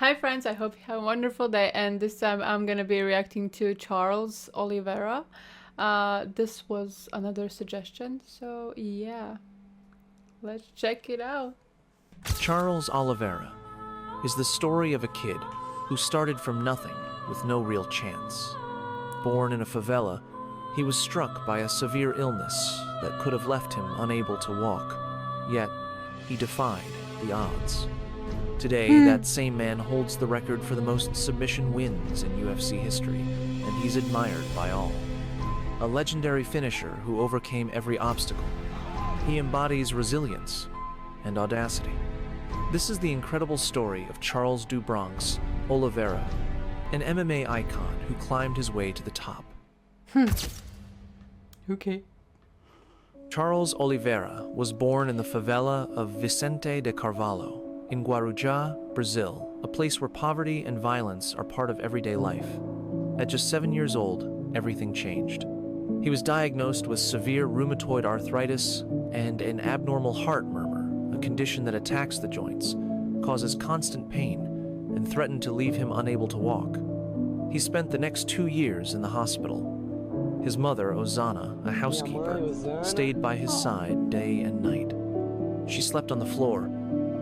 Hi friends, I hope you have a wonderful day, and this time I'm gonna be reacting to Charles Oliveira. This was another suggestion, so yeah, let's check it out. Charles Oliveira is the story of a kid who started from nothing with no real chance. Born in a favela, he was struck by a severe illness that could have left him unable to walk, yet he defied the odds. Today, that same man holds the record for the most submission wins in UFC history, and he's admired by all. A legendary finisher who overcame every obstacle, he embodies resilience and audacity. This is the incredible story of Charles do Bronx Oliveira, an MMA icon who climbed his way to the top. Okay. Charles Oliveira was born in the favela of Vicente de Carvalho, in Guarujá, Brazil, a place where poverty and violence are part of everyday life. At just 7 years old, everything changed. He was diagnosed with severe rheumatoid arthritis and an abnormal heart murmur, a condition that attacks the joints, causes constant pain, and threatened to leave him unable to walk. He spent the next 2 years in the hospital. His mother, Ozana, a housekeeper, stayed by his side day and night. She slept on the floor,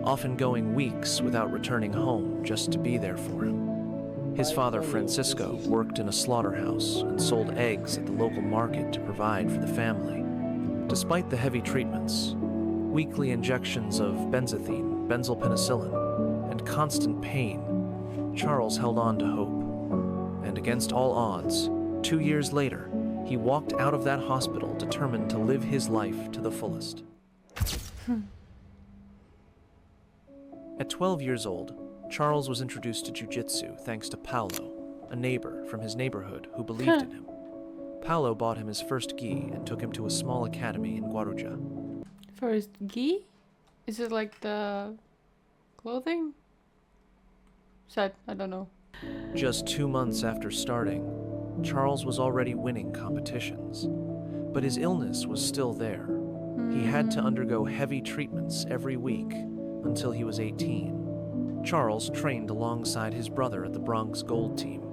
often going weeks without returning home just to be there for him. His father, Francisco, worked in a slaughterhouse and sold eggs at the local market to provide for the family. Despite the heavy treatments, weekly injections of benzathine, benzylpenicillin, and constant pain, Charles held on to hope. And against all odds, 2 years later, he walked out of that hospital determined to live his life to the fullest. At 12 years old, Charles was introduced to jiu-jitsu thanks to Paulo, a neighbor from his neighborhood who believed in him. Paulo bought him his first gi and took him to a small academy in Guarujá. First, gi? Is it like the clothing? Set, I don't know. Just 2 months after starting, Charles was already winning competitions. But his illness was still there. He had to undergo heavy treatments every week until he was 18. Charles trained alongside his brother at the Bronx Gold Team.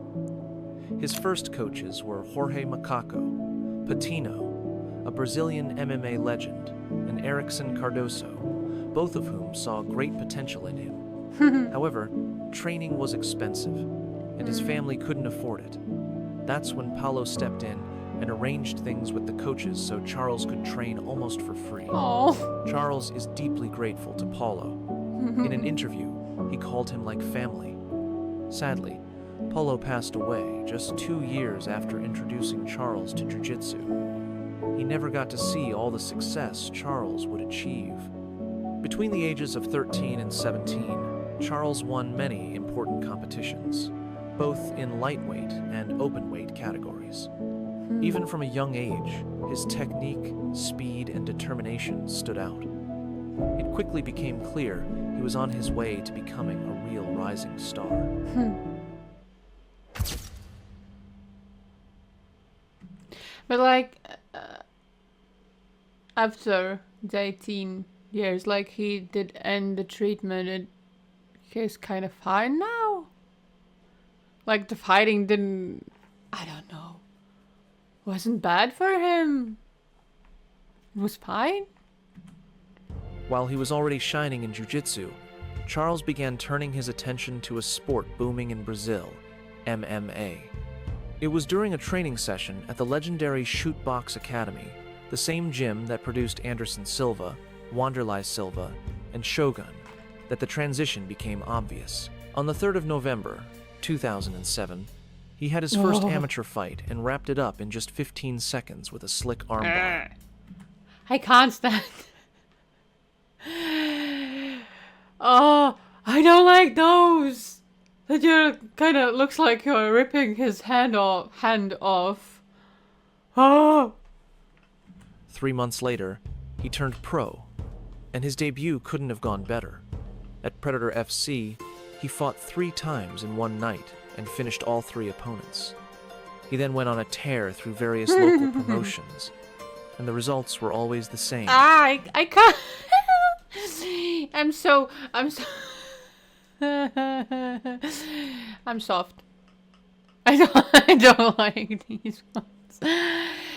His first coaches were Jorge Macaco, Patino, a Brazilian MMA legend, and Erickson Cardoso, both of whom saw great potential in him. However, training was expensive, and his family couldn't afford it. That's when Paulo stepped in and arranged things with the coaches so Charles could train almost for free. Oh. Charles is deeply grateful to Paulo. In an interview, he called him like family. Sadly, Paulo passed away just 2 years after introducing Charles to jiu-jitsu. He never got to see all the success Charles would achieve. Between the ages of 13 and 17, Charles won many important competitions, both in lightweight and openweight categories. Even from a young age, his technique, speed, and determination stood out. It quickly became clear he was on his way to becoming a real rising star. But like, after the 18 years, like he did end the treatment, he's kind of fine now? Like the fighting didn't, I don't know, wasn't bad for him. It was fine. While he was already shining in jiu-jitsu, Charles began turning his attention to a sport booming in Brazil, MMA. It was during a training session at the legendary Shoot Box Academy, the same gym that produced Anderson Silva, Wanderlei Silva, and Shogun, that the transition became obvious. On the 3rd of November, 2007, he had his first amateur fight and wrapped it up in just 15 seconds with a slick armbar. I can't stand. Oh, I don't like those. That you kind of looks like you're ripping his hand off. Oh. 3 months later, he turned pro, and his debut couldn't have gone better. At Predator FC, he fought 3 times in one night and finished all 3 opponents. He then went on a tear through various local promotions, and the results were always the same. I can't. I'm so I'm soft. I don't like these ones.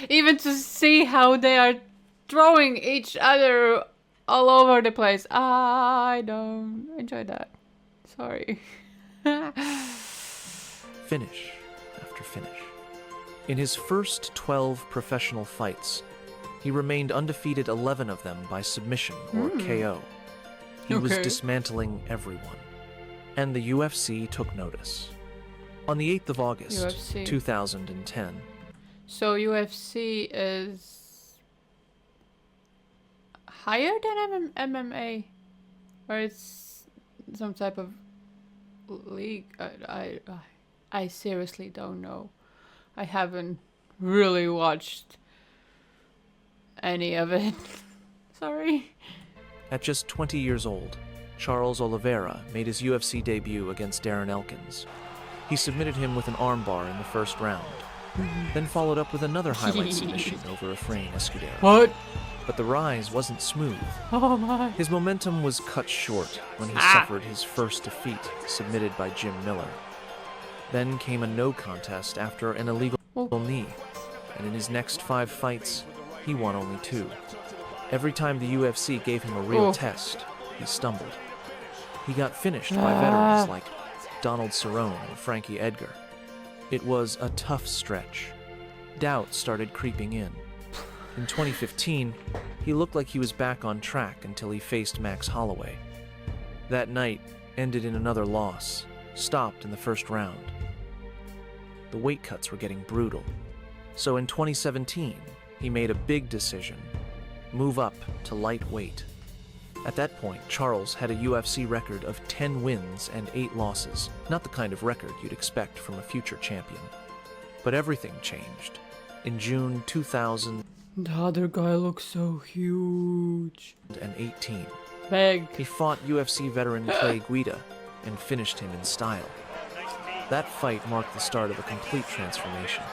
Even to see how they are throwing each other all over the place. I don't enjoy that. Sorry. Finish after finish. In his first 12 professional fights, he remained undefeated 11 of them by submission or KO. He was dismantling everyone. And the UFC took notice. On the 8th of August, UFC. 2010. So UFC is higher than MMA? Or it's some type of league? I seriously don't know. I haven't really watched any of it. Sorry. At just 20 years old, Charles Oliveira made his UFC debut against Darren Elkins. He submitted him with an armbar in the first round, then followed up with another highlight submission over Efrain Escudero. What? But the rise wasn't smooth. Oh my. His momentum was cut short when he suffered his first defeat, submitted by Jim Miller. Then came a no contest after an illegal knee, and in his next 5 fights, he won only 2. Every time the UFC gave him a real test, he stumbled. He got finished by veterans like Donald Cerrone and Frankie Edgar. It was a tough stretch. Doubt started creeping in. In 2015, he looked like he was back on track until he faced Max Holloway. That night ended in another loss, stopped in the first round. The weight cuts were getting brutal. So in 2017, he made a big decision: move up to lightweight. At that point, Charles had a UFC record of 10 wins and 8 losses, not the kind of record you'd expect from a future champion. But everything changed. In June 2018, The other guy looks so huge. Big. He fought UFC veteran Clay Guida and finished him in style. That fight marked the start of a complete transformation.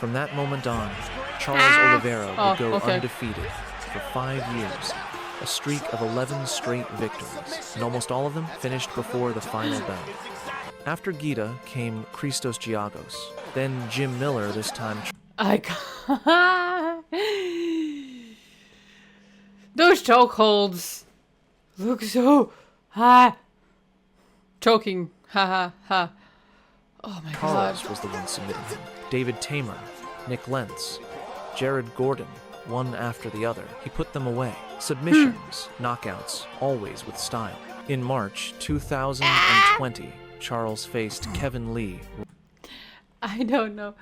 From that moment on, Charles Oliveira would go undefeated for 5 years, a streak of 11 straight victories, and almost all of them finished before the final bell. After Guida came Christos Giagos, then Jim Miller, this time. I can't. Those chokeholds look so choking. Ha ha ha. Oh my Charles god. was the one submitting him. David Tamer, Nick Lentz, Jared Gordon, one after the other. He put them away. Submissions, knockouts, always with style. In March 2020, Charles faced Kevin Lee. I don't know.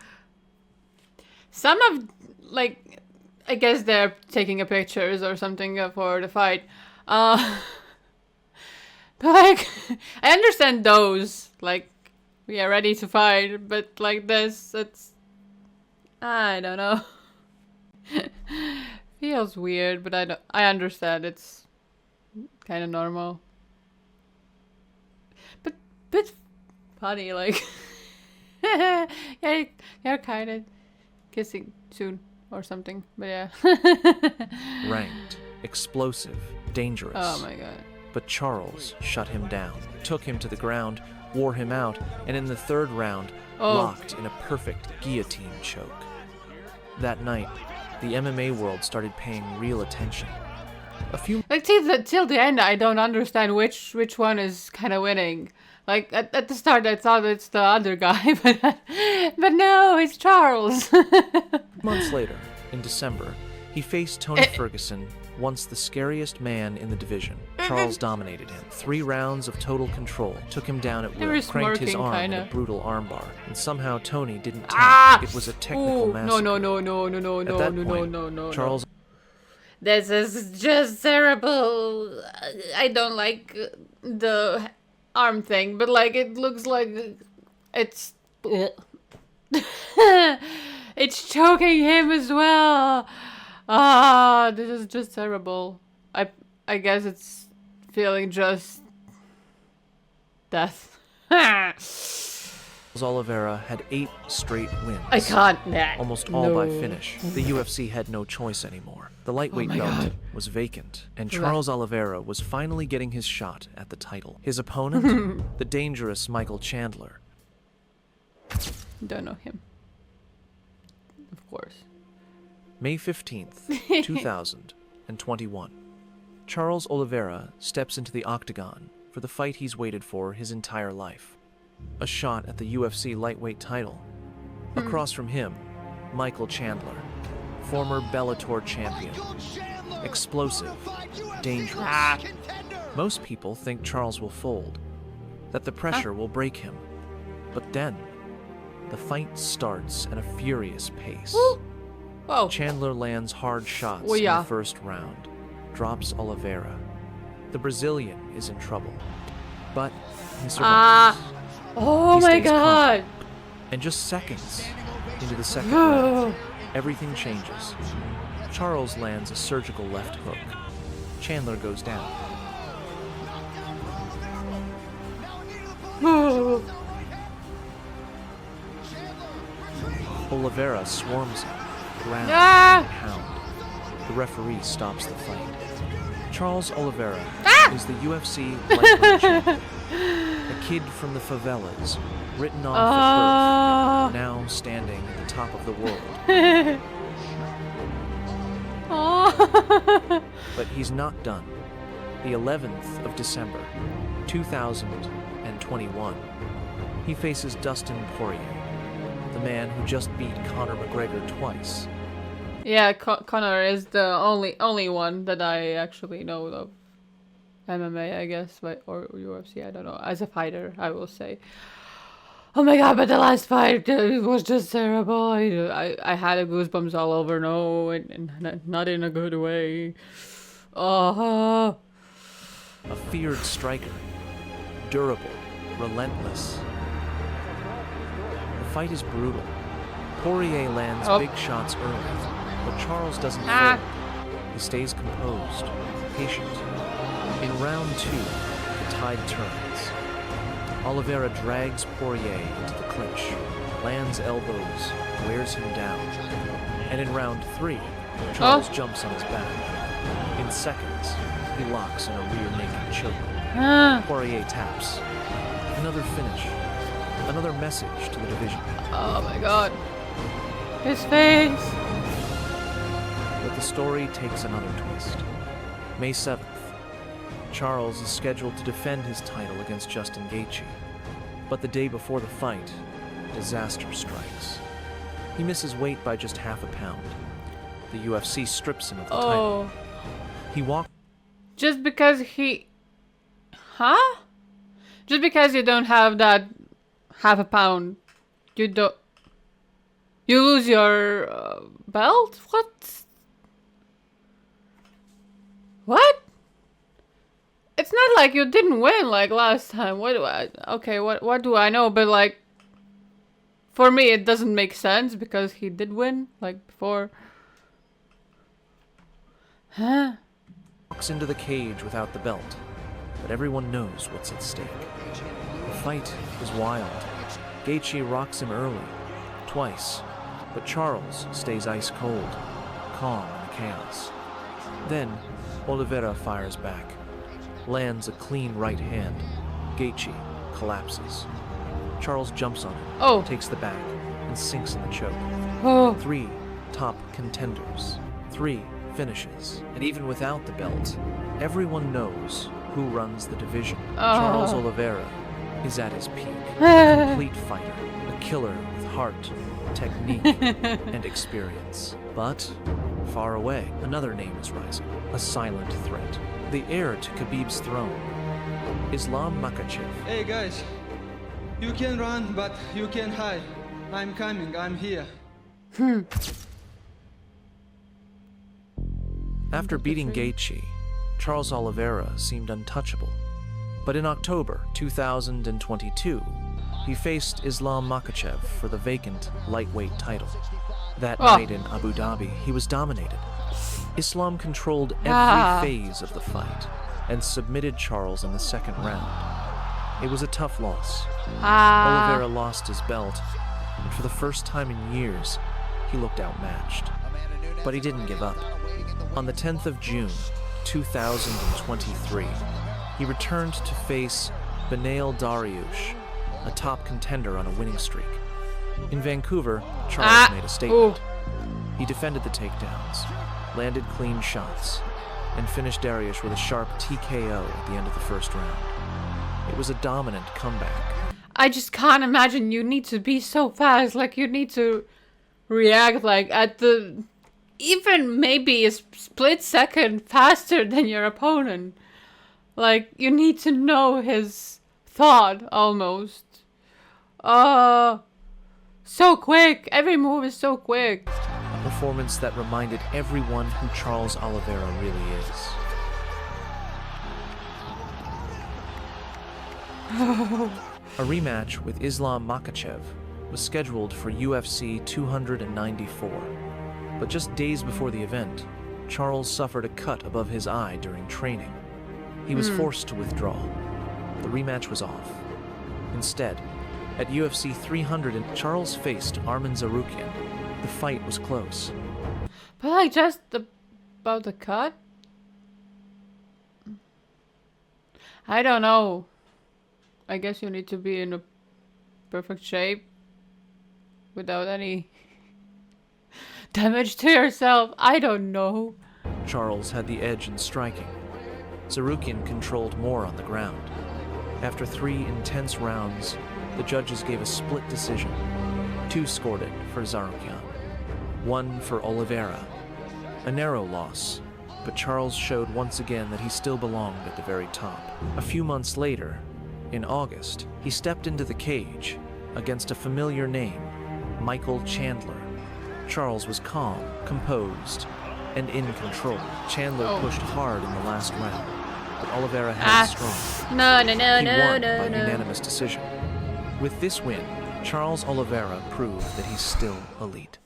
Some of, like, I guess they're taking a pictures or something for the fight. But like, I understand those. Like, we are ready to fight, but like this, it's, I don't know. Feels weird, but I understand. It's kind of normal. But funny, like, yeah, you're kind of kissing soon or something, but yeah. Ranked, explosive, dangerous. Oh my god. But Charles shut him down, took him to the ground, wore him out, and in the 3rd round, locked in a perfect guillotine choke. That night, the MMA world started paying real attention. A few Like till the end, I don't understand which one is kind of winning. Like at the start, I thought it's the other guy, but no, it's Charles. months later, in December, he faced Tony Ferguson, once the scariest man in the division. Charles dominated him. 3 rounds of total control, took him down at will, cranked his arm with a brutal armbar, and somehow Tony didn't tap. It was a technical massacre. No. Charles. This is just terrible. I don't like the arm thing, but like it looks like it's it's choking him as well. This is just terrible. I guess it's feeling just death. Oliveira had 8 straight wins. I can't. Almost all by finish. The UFC had no choice anymore. The lightweight belt was vacant, and Charles Oliveira was finally getting his shot at the title. His opponent, the dangerous Michael Chandler, Don't know him. Of course. May 15th, 2021. Charles Oliveira steps into the octagon for the fight he's waited for his entire life. A shot at the UFC lightweight title. Across from him, Michael Chandler, former Bellator champion. Explosive, dangerous. Most people think Charles will fold, that the pressure will break him. But then, the fight starts at a furious pace. Whoa. Chandler lands hard shots in the first round, drops Oliveira. The Brazilian is in trouble, but he survives. Oh my god! Calm. And just seconds into the second round, everything changes. Charles lands a surgical left hook. Chandler goes down. Oliveira swarms him, ground and pound. The referee stops the fight. Charles Oliveira is the UFC lightweight champion. A kid from the favelas, written off at birth, now standing at the top of the world. But he's not done. The 11th of December, 2021, he faces Dustin Poirier, the man who just beat Conor McGregor twice. Yeah, Conor is the only one that I actually know of MMA, I guess, or UFC, I don't know. As a fighter, I will say. Oh my god, but the last fight it was just terrible. I had a goosebumps all over, and not in a good way. Oh. A feared striker, durable, relentless. The fight is brutal. Poirier lands big shots early, but Charles doesn't fold. He stays composed, patient. In round 2, the tide turns. Oliveira drags Poirier into the clinch, lands elbows, wears him down. And in round 3, Charles jumps on his back. In seconds, he locks in a rear naked choke. Poirier taps. Another finish. Another message to the division. Oh my god. His face! But the story takes another twist. May 7th. Charles is scheduled to defend his title against Justin Gaethje. But the day before the fight, disaster strikes. He misses weight by just half a pound. The UFC strips him of the title. He walks... Just because he... Huh? Just because you don't have that half a pound, you don't... You lose your belt? What? It's not like you didn't win like last time. What do I know? But like, for me, it doesn't make sense because he did win like before. Huh? Walks into the cage without the belt, but everyone knows what's at stake. The fight is wild. Gaethje rocks him early, twice, but Charles stays ice cold, calm in the chaos. Then, Oliveira fires back, lands a clean right hand. Gaethje collapses. Charles jumps on him, takes the bag, and sinks in the choke. 3 top contenders, 3 finishes, and even without the belt, everyone knows who runs the division. Charles Oliveira is at his peak, a complete fighter, a killer with heart, technique, and experience. But far away, another name is rising, a silent threat. The heir to Khabib's throne, Islam Makhachev. Hey guys, you can run, but you can't hide. I'm coming, I'm here. After beating Gaethje, Charles Oliveira seemed untouchable. But in October 2022, he faced Islam Makhachev for the vacant lightweight title. That night in Abu Dhabi, he was dominated. Islam controlled every phase of the fight and submitted Charles in the second round. It was a tough loss. Oliveira lost his belt, and for the first time in years, he looked outmatched. But he didn't give up. On the 10th of June, 2023, he returned to face Beneil Dariush, a top contender on a winning streak. In Vancouver, Charles made a statement. Ooh. He defended the takedowns, landed clean shots, and finished Dariush with a sharp TKO at the end of the first round. It was a dominant comeback. I just can't imagine you need to be so fast. Like, you need to react, like, at the... even maybe a split second faster than your opponent. Like, you need to know his thought, almost. So quick. Every move is so quick. A performance that reminded everyone who Charles Oliveira really is. A rematch with Islam Makhachev was scheduled for UFC 294, but just days before the event, Charles suffered a cut above his eye during training. He was forced to withdraw. The rematch was off. Instead, at UFC 300, Charles faced Arman Tsarukyan. The fight was close. But like, just about the cut? I don't know. I guess you need to be in a perfect shape without any damage to yourself. I don't know. Charles had the edge in striking. Tsarukyan controlled more on the ground. After 3 intense rounds, the judges gave a split decision. 2 scored it for Tsarukyan, 1 for Oliveira. A narrow loss, but Charles showed once again that he still belonged at the very top. A few months later, in August, he stepped into the cage against a familiar name, Michael Chandler. Charles was calm, composed, and in control. Chandler pushed hard in the last round, but Oliveira held strong. No. He won by unanimous decision. With this win, Charles Oliveira proved that he's still elite.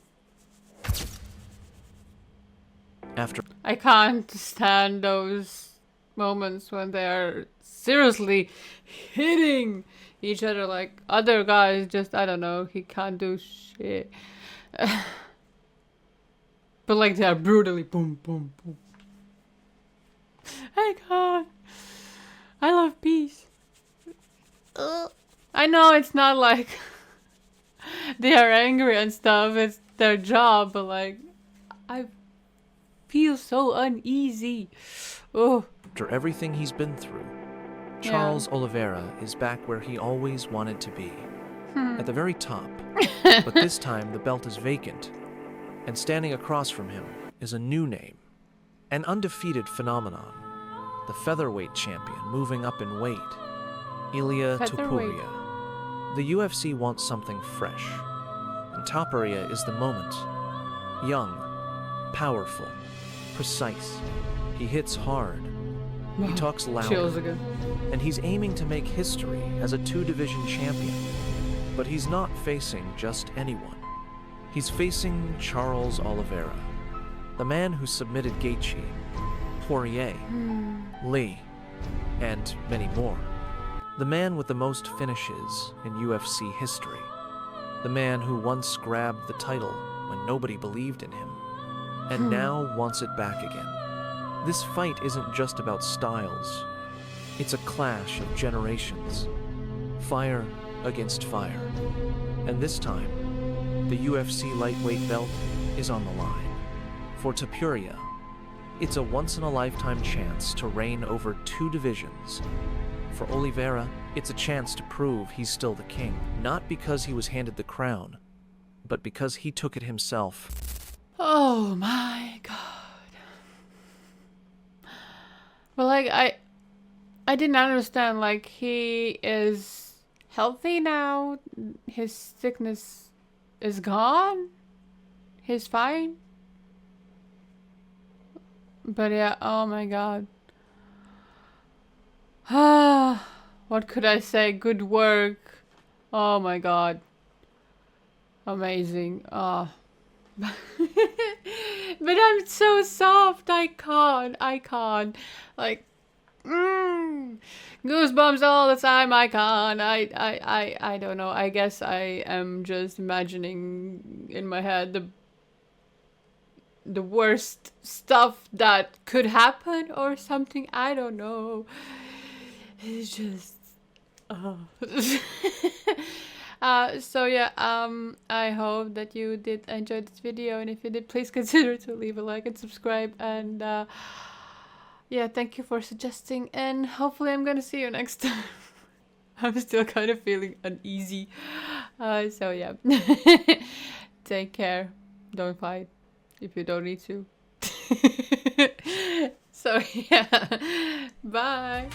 After I can't stand those moments when they are seriously hitting each other, like other guys just, I don't know, he can't do shit. But like, they are brutally boom, boom, boom. I can't. I love peace. I know it's not like they are angry and stuff, it's their job, but like, I feel so uneasy. Oh. After everything he's been through, Charles Oliveira is back where he always wanted to be, at the very top. But this time the belt is vacant, and standing across from him is a new name, an undefeated phenomenon, the featherweight champion moving up in weight, Ilia Topuria. The UFC wants something fresh, and Topuria is the moment. Young, powerful, precise. He hits hard. He talks louder. And he's aiming to make history as a 2-division champion. But he's not facing just anyone. He's facing Charles Oliveira, the man who submitted Gaethje, Poirier, Lee, and many more. The man with the most finishes in UFC history. The man who once grabbed the title when nobody believed in him, and now wants it back again. This fight isn't just about styles. It's a clash of generations. Fire against fire. And this time, the UFC lightweight belt is on the line. For Topuria, it's a once-in-a-lifetime chance to reign over 2 divisions. For Oliveira, it's a chance to prove he's still the king, not because he was handed the crown, but because he took it himself. Oh my god. But like, I didn't understand, like, he is healthy now, his sickness is gone, he's fine. But yeah, oh my god. What could I say? Good work. Oh my god. Amazing. But I'm so soft. I can't. Like, goosebumps all the time. I can't. I don't know. I guess I am just imagining in my head the worst stuff that could happen or something. I don't know. It's just So yeah, I hope that you did enjoy this video, and if you did, please consider to leave a like and subscribe. And yeah, thank you for suggesting, and hopefully I'm gonna see you next time. I'm still kind of feeling uneasy. So yeah, take care. Don't fight if you don't need to. So yeah, bye.